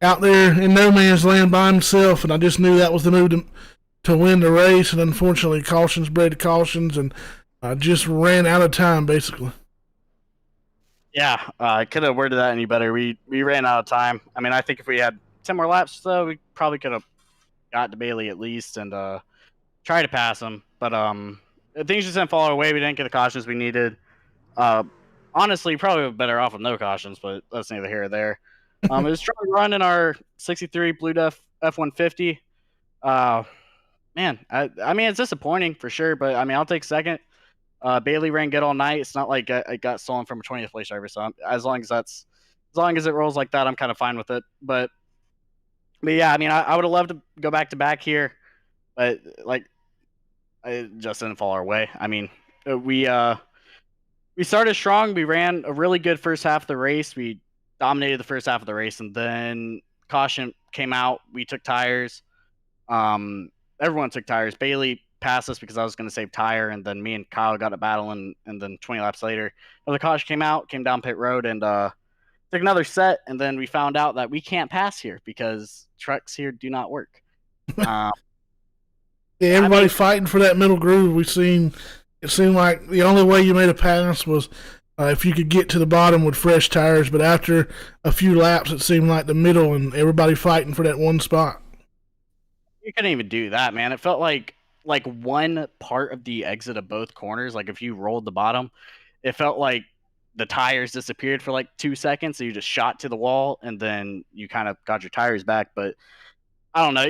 out there in no man's land by himself, and I just knew that was the move to win the race. And unfortunately, cautions bred cautions, and I just ran out of time basically. Yeah, I could have worded that any better. We ran out of time. I mean, I think if we had 10 more laps, though, we probably could have got to Bailey at least and try to pass him. But things just didn't fall our way. We didn't get the cautions we needed. Honestly, probably better off with no cautions, but that's neither here or there. It was trying to run in our 63 Blue Def F-150. Man, I mean, it's disappointing for sure, but I mean, I'll take second. Bailey ran good all night. It's not like it got stolen from a 20th place driver. So as long as it rolls like that, I'm kind of fine with it. But yeah, I mean, I would have loved to go back to back here, but like, it just didn't fall our way. I mean, we started strong. We ran a really good first half of the race. We dominated the first half of the race, and then caution came out. We took tires. Everyone took tires. Bailey passed us because I was going to save tire, and then me and Kyle got a battle, and then 20 laps later, another caution came down pit road, and took another set, and then we found out that we can't pass here because trucks here do not work. Yeah, everybody fighting for that middle groove. It seemed like the only way you made a pass was if you could get to the bottom with fresh tires, but after a few laps, it seemed like the middle and everybody fighting for that one spot. You couldn't even do that, man. It felt like one part of the exit of both corners, like if you rolled the bottom, it felt like the tires disappeared for like 2 seconds. So you just shot to the wall and then you kind of got your tires back. But I don't know.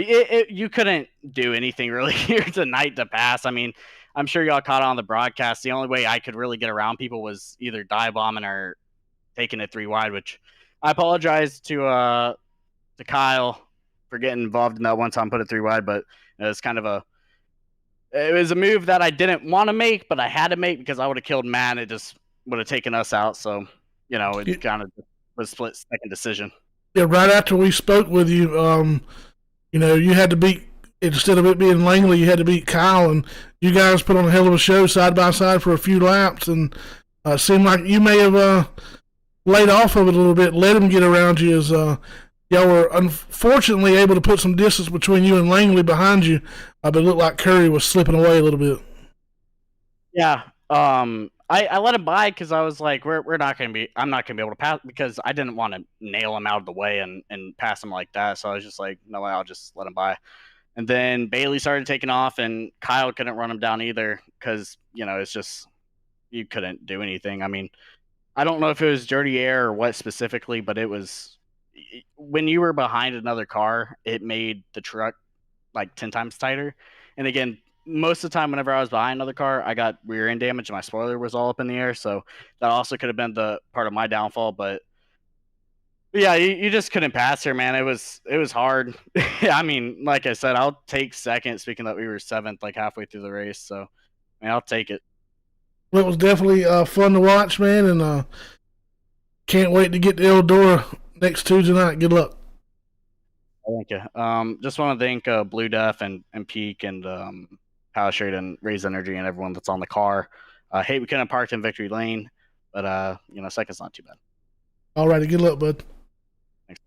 You couldn't do anything really here tonight to pass. I mean, I'm sure y'all caught on the broadcast. The only way I could really get around people was either dive bombing or taking it 3 wide, which I apologize to Kyle for getting involved in that one time, put it 3 wide, but it was kind of it was a move that I didn't want to make, but I had to make because I would have killed Matt. It just would have taken us out. So, it kind of was a split second decision. Yeah, right after we spoke with you, you had to beat, instead of it being Langley, you had to beat Kyle, and you guys put on a hell of a show side by side for a few laps, and it seemed like you may have laid off of it a little bit, let him get around you as y'all were unfortunately able to put some distance between you and Langley behind you, but it looked like Curry was slipping away a little bit. Yeah, I let him by because I was like, I'm not gonna be able to pass because I didn't want to nail him out of the way and pass him like that. So I was just like, no way, I'll just let him by. And then Bailey started taking off, and Kyle couldn't run him down either because it's just you couldn't do anything. I mean, I don't know if it was dirty air or what specifically, but it was. When you were behind another car, it made the truck like 10 times tighter. And again, most of the time, whenever I was behind another car, I got rear end damage and my spoiler was all up in the air. So that also could have been the part of my downfall. But yeah, you just couldn't pass here, man. It was hard. I mean, like I said, I'll take second, speaking that we were 7th, like halfway through the race. So, I mean, I'll take it. Well, it was definitely fun to watch, man. And can't wait to get to Eldora next Tuesday night. Good luck. Thank you. Just want to thank Blue Def and Peak and Power Shade and Raise Energy and everyone that's on the car. Hate we couldn't have parked in Victory Lane, but second's not too bad. All righty, good luck, bud. Thanks.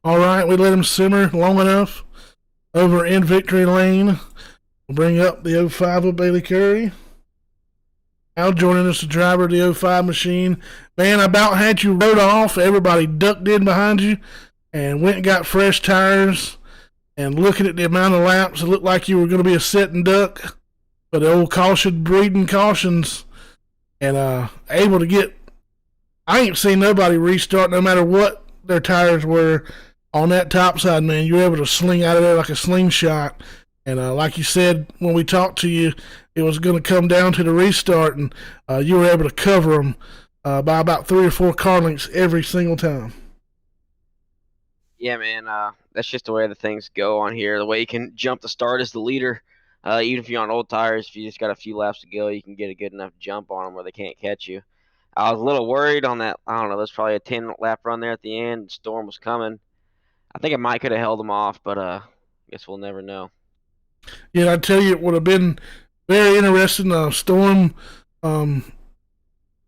All right, we let him simmer long enough over in Victory Lane. We'll bring up the 05 of Bailey Curry. Now joining us, the driver of the 05 machine. Man, I about had you rode off. Everybody ducked in behind you and went and got fresh tires. And looking at the amount of laps, it looked like you were going to be a sitting duck. But the old caution breeding cautions and able to get. I ain't seen nobody restart no matter what their tires were on that top side, man. You were able to sling out of there like a slingshot. And like you said, when we talked to you, it was going to come down to the restart, and you were able to cover them by about 3 or 4 car lengths every single time. Yeah, man, that's just the way the things go on here. The way you can jump the start as the leader, even if you're on old tires, if you just got a few laps to go, you can get a good enough jump on them where they can't catch you. I was a little worried on that. I don't know, there's probably a 10-lap run there at the end. The storm was coming. I think I might could have held them off, but I guess we'll never know. Yeah, I tell you, it would have been very interesting. Storm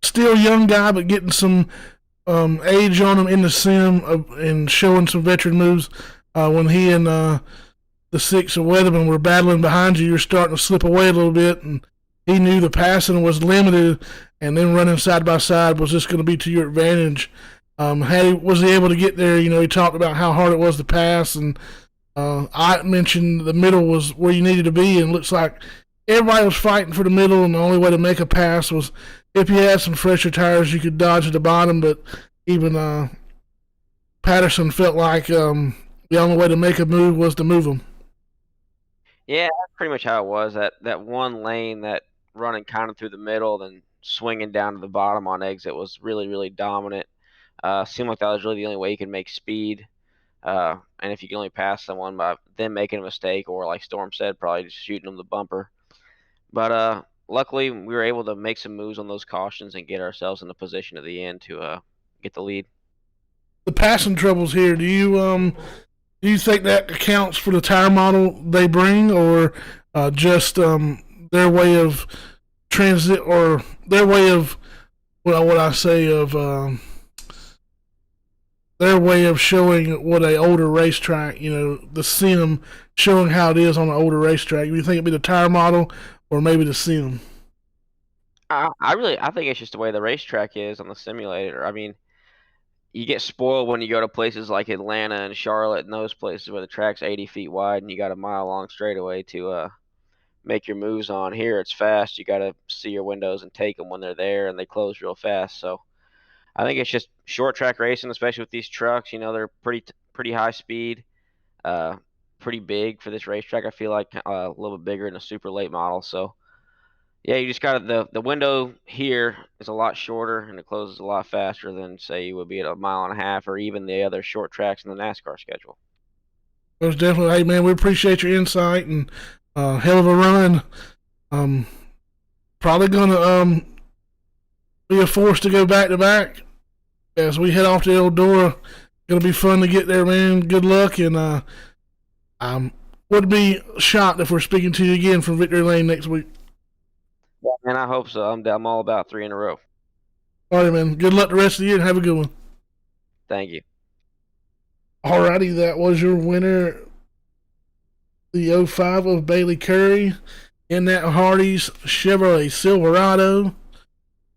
still young guy, but getting some age on him in the sim and showing some veteran moves. When he and the 6 of Weatherman were battling behind you, you're starting to slip away a little bit, and he knew the passing was limited, and then running side by side was just going to be to your advantage. Was he able to get there? He talked about how hard it was to pass, and I mentioned the middle was where you needed to be, and it looks like everybody was fighting for the middle, and the only way to make a pass was if you had some fresher tires, you could dodge at the bottom, but even Patterson felt like the only way to make a move was to move them. Yeah, that's pretty much how it was. That one lane, that running kind of through the middle, then swinging down to the bottom on exit was really, really dominant. Seemed like that was really the only way you could make speed. And if you can only pass someone by them making a mistake, or like Storm said, probably just shooting them the bumper. But luckily, we were able to make some moves on those cautions and get ourselves in the position at the end to get the lead. The passing troubles here. Do you think that accounts for the tire model they bring, or just their way of transit, or their way of their way of showing what a older racetrack, the sim showing how it is on an older racetrack? Do you think it'd be the tire model or maybe the sim? I think it's just the way the racetrack is on the simulator. I mean, you get spoiled when you go to places like Atlanta and Charlotte and those places where the track's 80 feet wide and you got a mile long straightaway to make your moves on. Here it's fast. You got to see your windows and take them when they're there, and they close real fast. So I think it's just short track racing, especially with these trucks. They're pretty high speed, pretty big for this racetrack. I feel like a little bit bigger than a super late model. So yeah, you just got the window here is a lot shorter, and it closes a lot faster than, say, you would be at a mile and a half, or even the other short tracks in the NASCAR schedule. Most definitely. Hey, man, we appreciate your insight, and hell of a run. Probably gonna be a force to go back to back as we head off to Eldora. Gonna be fun to get there, man. Good luck, and I would be shocked if we're speaking to you again from Victory Lane next week. Yeah, man, I hope so. I'm all about 3 in a row. All right, man. Good luck the rest of the year, and have a good one. Thank you. All righty, that was your winner, the 05 of Bailey Curry, in that Hardee's Chevrolet Silverado,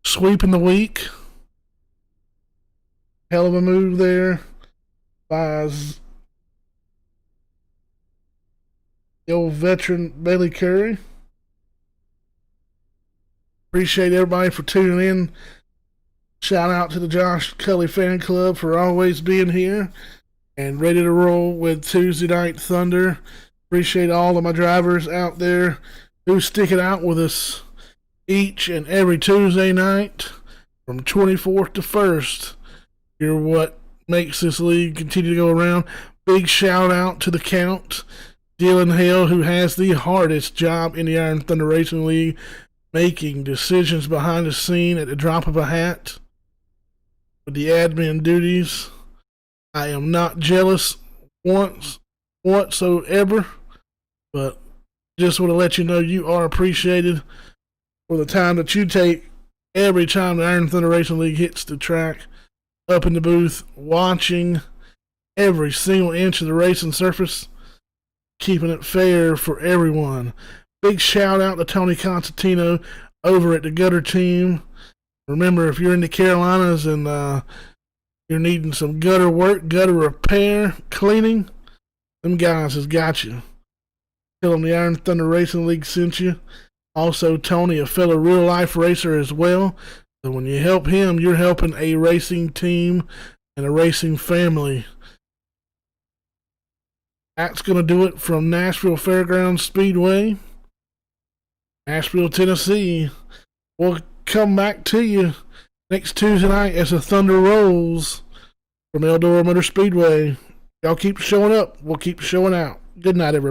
sweeping the week. Hell of a move there by the old veteran Bailey Curry. Appreciate everybody for tuning in. Shout out to the Josh Cully fan club for always being here and ready to roll with Tuesday Night Thunder. Appreciate all of my drivers out there who stick it out with us each and every Tuesday night from 24th to 1st. You're what makes this league continue to go around. Big shout out to the Count, Dylan Hale, who has the hardest job in the Iron Thunder Racing League, making decisions behind the scene at the drop of a hat with the admin duties. I am not jealous whatsoever, but just want to let you know you are appreciated for the time that you take every time the Iron Thunder Racing League hits the track, up in the booth, watching every single inch of the racing surface, keeping it fair for everyone. Big shout out to Tony Constantino over at the Gutter Team. Remember, if you're in the Carolinas and you're needing some gutter work, gutter repair, cleaning, them guys has got you. Tell them the Iron Thunder Racing League sent you. Also, Tony, a fellow real-life racer as well. So when you help him, you're helping a racing team and a racing family. That's going to do it from Nashville Fairgrounds Speedway, Nashville, Tennessee. We'll come back to you next Tuesday night as the Thunder rolls from Eldora Motor Speedway. Y'all keep showing up. We'll keep showing out. Good night, everybody.